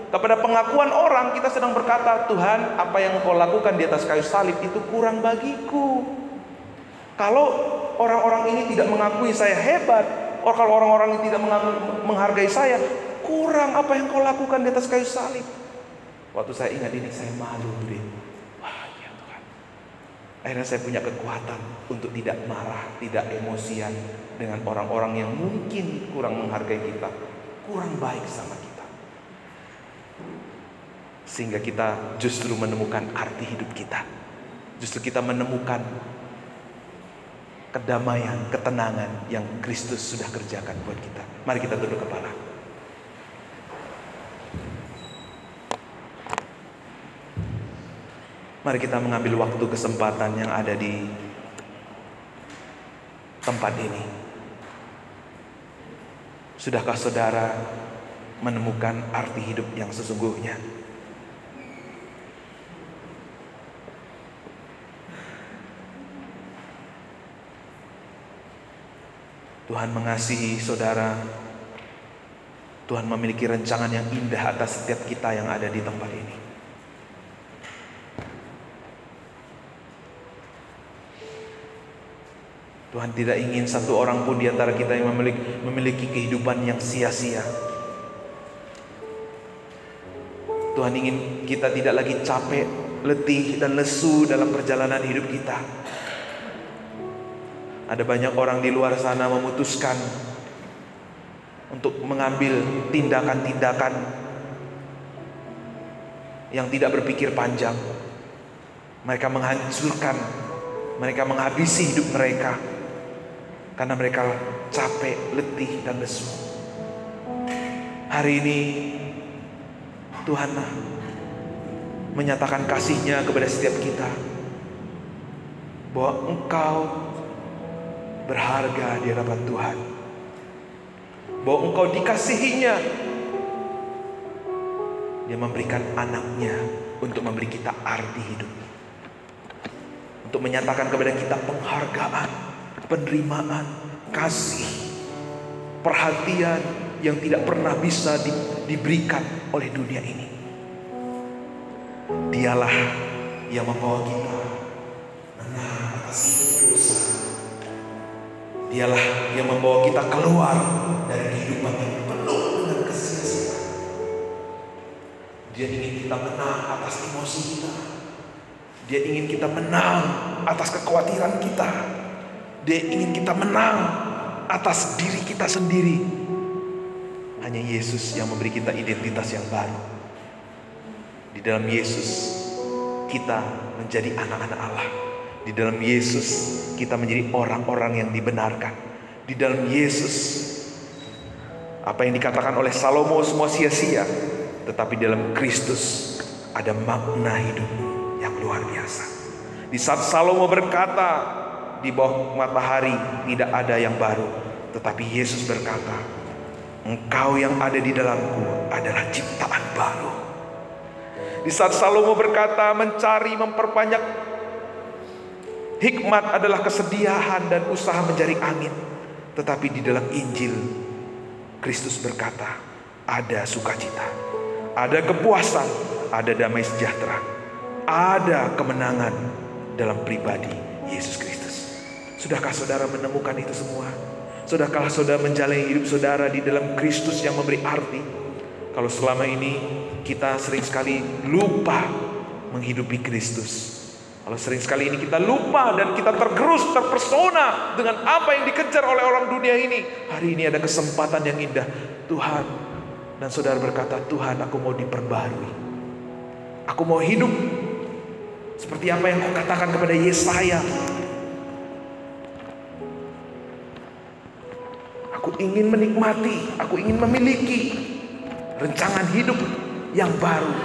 kepada pengakuan orang, kita sedang berkata, Tuhan, apa yang Engkau lakukan di atas kayu salib itu kurang bagiku. Kalau orang-orang ini tidak mengakui saya hebat, kalau orang-orang ini tidak menghargai saya, kurang apa yang Kau lakukan di atas kayu salib. Waktu saya ingat ini, saya malu deh. Wah ya Tuhan. Akhirnya saya punya kekuatan untuk tidak marah, tidak emosian dengan orang-orang yang mungkin kurang menghargai kita, kurang baik sama kita. Sehingga kita justru menemukan arti hidup kita. Justru kita menemukan kedamaian, ketenangan yang Kristus sudah kerjakan buat kita. Mari kita tunduk kepala. Mari kita mengambil waktu kesempatan yang ada di tempat ini. Sudahkah saudara menemukan arti hidup yang sesungguhnya? Tuhan mengasihi saudara. Tuhan memiliki rancangan yang indah atas setiap kita yang ada di tempat ini. Tuhan tidak ingin satu orang pun di antara kita yang memiliki kehidupan yang sia-sia. Tuhan ingin kita tidak lagi capek, letih, dan lesu dalam perjalanan hidup kita. Ada banyak orang di luar sana memutuskan untuk mengambil tindakan-tindakan yang tidak berpikir panjang. Mereka menghancurkan, mereka menghabisi hidup mereka karena mereka capek, letih, dan lesu. Hari ini Tuhan menyatakan kasih-Nya kepada setiap kita, bahwa engkau berharga di hadapan Tuhan, bahwa engkau dikasihi-Nya. Dia memberikan anaknya untuk memberi kita arti hidup, untuk menyatakan kepada kita penghargaan, penerimaan, kasih, perhatian yang tidak pernah bisa diberikan oleh dunia ini. Dialah yang membawa kita menang atas hidup dosa. Dialah yang membawa kita keluar dari kehidupan yang penuh dengan kesia-siaan. Dia ingin kita menang atas emosi kita. Dia ingin kita menang atas kekhawatiran kita. Dia ingin kita menang atas diri kita sendiri. Hanya Yesus yang memberi kita identitas yang baru. Di dalam Yesus kita menjadi anak-anak Allah. Di dalam Yesus kita menjadi orang-orang yang dibenarkan. Di dalam Yesus apa yang dikatakan oleh Salomo semua sia-sia, tetapi dalam Kristus ada makna hidup yang luar biasa. Di saat Salomo berkata, di bawah matahari tidak ada yang baru, tetapi Yesus berkata, engkau yang ada di dalamku adalah ciptaan baru. Di saat Salomo berkata, mencari, memperbanyak hikmat adalah kesediaan dan usaha mencari angin, tetapi di dalam Injil Kristus berkata, ada sukacita, ada kepuasan, ada damai sejahtera, ada kemenangan dalam pribadi Yesus Kristus. Sudahkah saudara menemukan itu semua? Sudahkah saudara menjalani hidup saudara di dalam Kristus yang memberi arti? Kalau selama ini kita sering sekali lupa menghidupi Kristus, kalau sering sekali ini kita lupa dan kita tergerus, terpesona dengan apa yang dikejar oleh orang dunia ini, hari ini ada kesempatan yang indah. Tuhan, dan saudara berkata, Tuhan, aku mau diperbarui. Aku mau hidup seperti apa yang Kau katakan kepada Yesaya. Aku ingin menikmati, aku ingin memiliki rencangan hidup yang baru,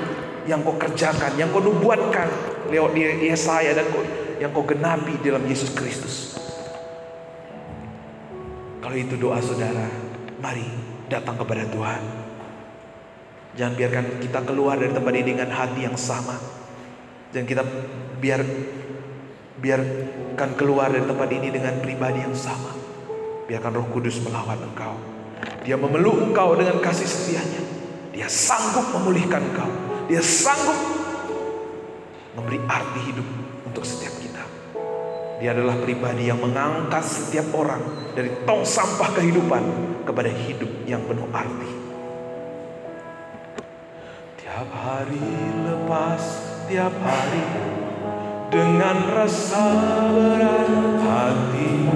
yang Kau kerjakan, yang Kau nubuatkan lewat Yesaya, dan yang Kau genapi dalam Yesus Kristus. Kalau itu doa saudara, mari datang kepada Tuhan. Jangan biarkan kita keluar dari tempat ini dengan hati yang sama. Jangan kita biarkan keluar dari tempat ini dengan pribadi yang sama. Biarkan Roh Kudus melawat engkau. Dia memeluk engkau dengan kasih setianya. Dia sanggup memulihkan engkau. Dia sanggup memberi arti hidup untuk setiap kita. Dia adalah pribadi yang mengangkat setiap orang dari tong sampah kehidupan kepada hidup yang penuh arti. Tiap hari lepas tiap hari, dengan rasa berat hati,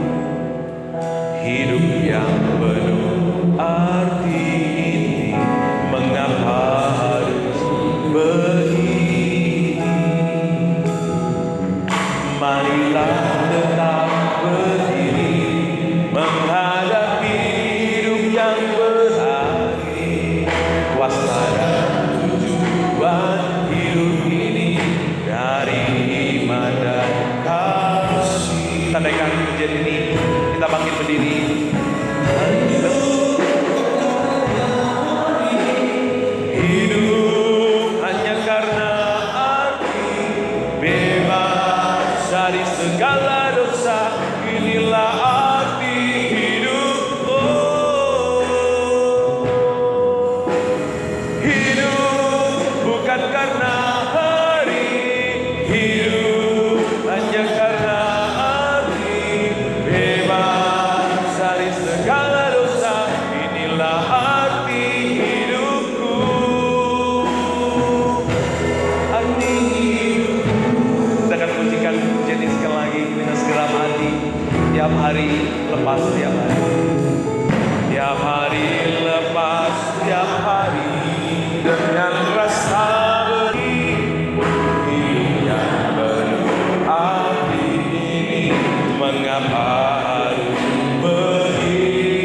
hidup yang penuh arti ini, mengapa harus begini? Marilah tetap berdiri, menghadapi hidup yang berarti. Waspada tujuan hidup ini dari iman dan kasih. Tandaikan pujian ini, kita bangkit berdiri. Hidup hanya karena arti, bebas dari segala dosa. Inilah arti hidup. Hidup bukan karena hari, hidup hanya karena arti, bebas dari segala dosa. Inilah arti hidupku. Arti hidupku. Kita akan pujikan pujian ini sekali lagi dengan segenap hati. Tiap hari lepas tiap hari, tiap hari lepas tiap hari, dengan rasa hidup yang penuh arti ini, mengapa harus begini?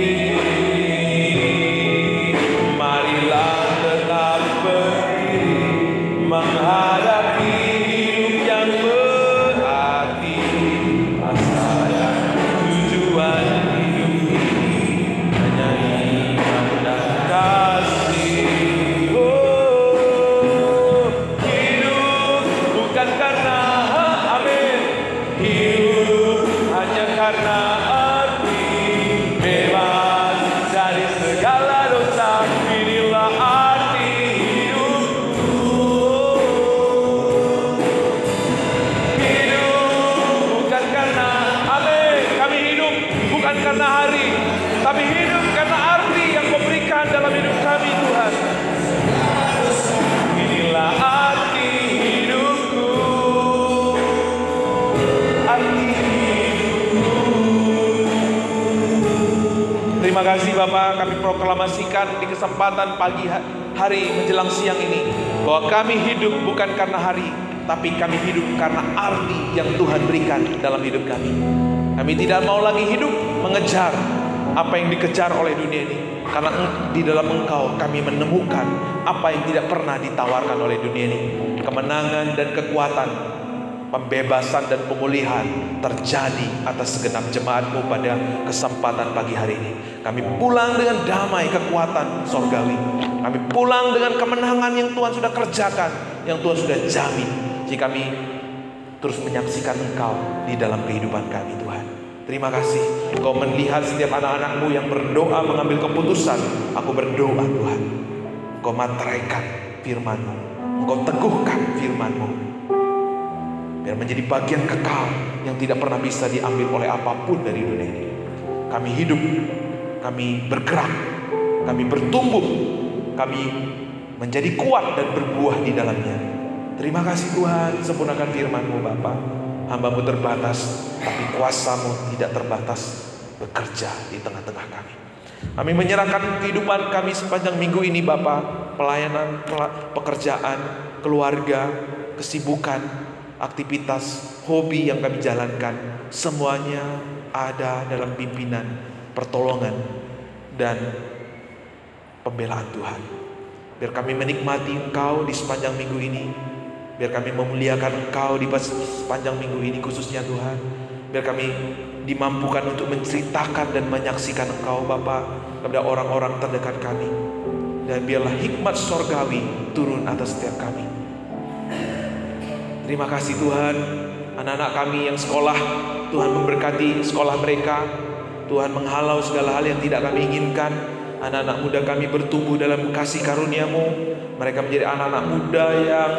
Marilah tetap berdiri, menghadapi hidup yang berarti. Asa dan tujuan hidup ini hanya iman dan kasih. Hidup bukan karena amin, hidup hanya karena arti, bebas dari segala dosa. Inilah arti hidupku. Hidup bukan karena amin, kami hidup bukan karena hari, tapi hidup karena arti yang Kau berikan dalam hidup kami, Tuhan. Inilah arti hidupku, arti hidupku. Terima kasih Bapak, kami proklamasikan di kesempatan pagi hari menjelang siang ini, bahwa kami hidup bukan karena hari, tapi kami hidup karena arti yang Tuhan berikan dalam hidup kami. Kami tidak mau lagi hidup mengejar apa yang dikejar oleh dunia ini, karena di dalam Engkau kami menemukan apa yang tidak pernah ditawarkan oleh dunia ini. Kemenangan dan kekuatan, pembebasan dan pemulihan terjadi atas segenap jemaat-Mu pada kesempatan pagi hari ini. Kami pulang dengan damai kekuatan sorgawi. Kami pulang dengan kemenangan yang Tuhan sudah kerjakan, yang Tuhan sudah jamin. Jika kami terus menyaksikan Engkau di dalam kehidupan kami, Tuhan. Terima kasih Engkau melihat setiap anak-anak-Mu yang berdoa mengambil keputusan. Aku berdoa Tuhan, Engkau materaikan firman-Mu, Engkau teguhkan firman-Mu, biar menjadi bagian kekal yang tidak pernah bisa diambil oleh apapun dari dunia ini. Kami hidup, kami bergerak, kami bertumbuh, kami menjadi kuat dan berbuah di dalamnya. Terima kasih Tuhan, sempurnakan firman-Mu Bapa. Hamba-Mu terbatas, tapi kuasa-Mu tidak terbatas bekerja di tengah-tengah kami. Kami menyerahkan kehidupan kami sepanjang minggu ini Bapa, pelayanan, pekerjaan, keluarga, kesibukan, aktivitas, hobi yang kami jalankan, semuanya ada dalam pimpinan, pertolongan, dan pembelaan Tuhan. Biar kami menikmati Engkau di sepanjang minggu ini. Biar kami memuliakan Engkau di sepanjang minggu ini khususnya Tuhan. Biar kami dimampukan untuk menceritakan dan menyaksikan Engkau Bapa kepada orang-orang terdekat kami. Dan biarlah hikmat sorgawi turun atas setiap kami. Terima kasih Tuhan. Anak-anak kami yang sekolah, Tuhan memberkati sekolah mereka. Tuhan menghalau segala hal yang tidak kami inginkan. Anak-anak muda kami bertumbuh dalam kasih karunia-Mu. Mereka menjadi anak-anak muda yang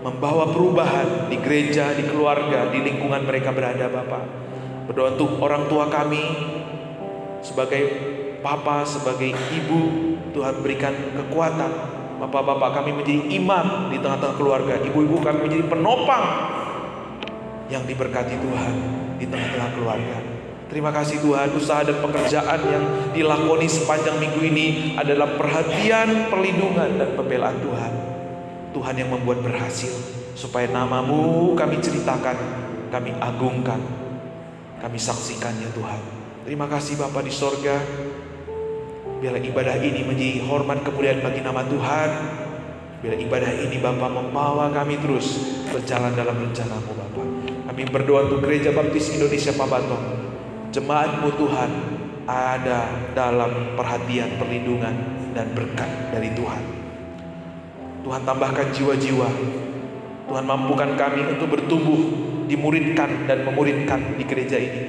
membawa perubahan di gereja, di keluarga, di lingkungan mereka berada Bapak. Berdoa untuk orang tua kami, sebagai papa, sebagai ibu, Tuhan berikan kekuatan. Bapak-bapak kami menjadi imam di tengah-tengah keluarga. Ibu-ibu kami menjadi penopang yang diberkati Tuhan di tengah-tengah keluarga. Terima kasih Tuhan, usaha dan pekerjaan yang dilakoni sepanjang minggu ini adalah perhatian, perlindungan, dan pembelaan Tuhan. Tuhan yang membuat berhasil, supaya nama-Mu kami ceritakan, kami agungkan, kami saksikan ya Tuhan. Terima kasih Bapa di sorga. Biarlah ibadah ini menjadi hormat kemuliaan bagi nama Tuhan. Biarlah ibadah ini Bapa membawa kami terus berjalan dalam rencana-Mu Bapa. Kami berdoa untuk Gereja Baptis Indonesia Pabaton. Jemaat-Mu Tuhan ada dalam perhatian, perlindungan, dan berkat dari Tuhan. Tuhan tambahkan jiwa-jiwa. Tuhan mampukan kami untuk bertumbuh, dimuridkan dan memuridkan di gereja ini.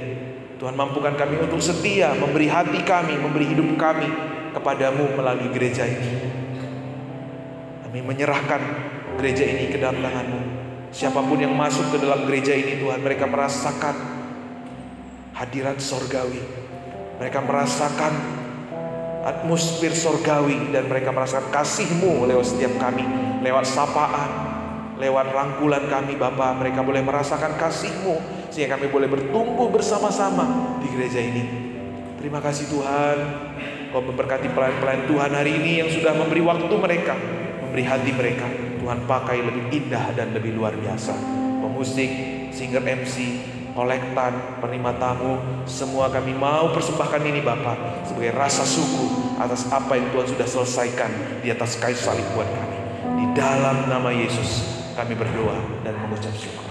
Tuhan mampukan kami untuk setia, memberi hati kami, memberi hidup kami kepada-Mu melalui gereja ini. Kami menyerahkan gereja ini ke dalam tangan-Mu. Siapapun yang masuk ke dalam gereja ini Tuhan, mereka merasakan hadirat sorgawi. Mereka merasakan atmosfer sorgawi. Dan mereka merasakan kasih-Mu lewat setiap kami. Lewat sapaan, lewat rangkulan kami Bapa. Mereka boleh merasakan kasih-Mu, sehingga kami boleh bertumbuh bersama-sama di gereja ini. Terima kasih Tuhan. Kau memberkati pelayan-pelayan Tuhan hari ini yang sudah memberi waktu mereka, memberi hati mereka. Tuhan pakai lebih indah dan lebih luar biasa. Pemusik, singer MC, kolektan, penerima tamu, semua kami mau persembahkan ini Bapa sebagai rasa syukur atas apa yang Tuhan sudah selesaikan di atas kayu salib buat kami. Di dalam nama Yesus kami berdoa dan mengucap syukur.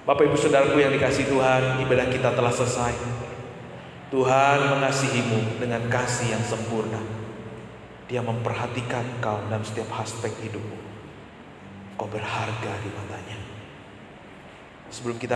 Bapak Ibu Saudaraku yang dikasihi Tuhan, ibadah kita telah selesai. Tuhan mengasihi-Mu dengan kasih yang sempurna. Dia memperhatikan Kau dalam setiap aspek hidupmu. Kau berharga di matanya. Sebelum kita